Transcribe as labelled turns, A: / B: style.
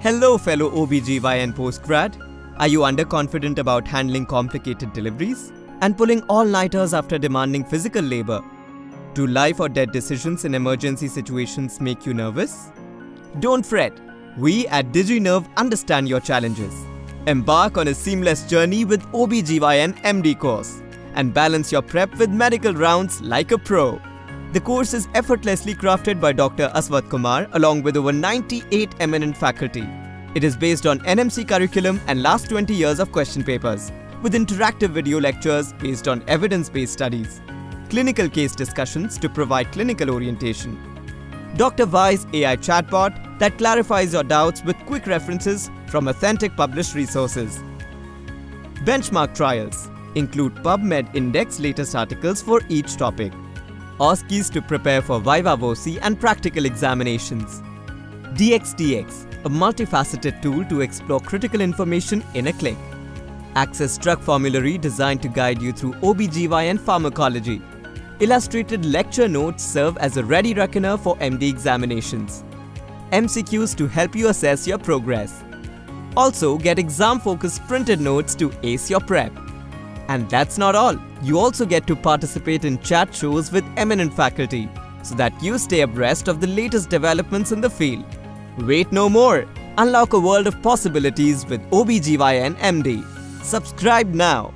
A: Hello fellow OBGYN postgrad. Are you underconfident about handling complicated deliveries and pulling all-nighters after demanding physical labor? Do life or death decisions in emergency situations make you nervous? Don't fret. We at DigiNerve understand your challenges. Embark on a seamless journey with OBGYN MD course and balance your prep with medical rounds like a pro. The course is effortlessly crafted by Dr. Aswath Kumar along with over 98 eminent faculty. It is based on NMC curriculum and last 20 years of question papers, with interactive video lectures based on evidence-based studies, clinical case discussions to provide clinical orientation, Dr. Vi's AI chatbot that clarifies your doubts with quick references from authentic published resources. Benchmark trials include PubMed Index latest articles for each topic. OSCEs to prepare for Viva Voce and practical examinations. DXDX, a multifaceted tool to explore critical information in a click. Access drug formulary designed to guide you through OBGYN pharmacology. Illustrated lecture notes serve as a ready reckoner for MD examinations. MCQs to help you assess your progress. Also get exam-focused printed notes to ace your prep. And that's not all. You also get to participate in chat shows with eminent faculty so that you stay abreast of the latest developments in the field. Wait no more. Unlock a world of possibilities with OBGYN MD. Subscribe now.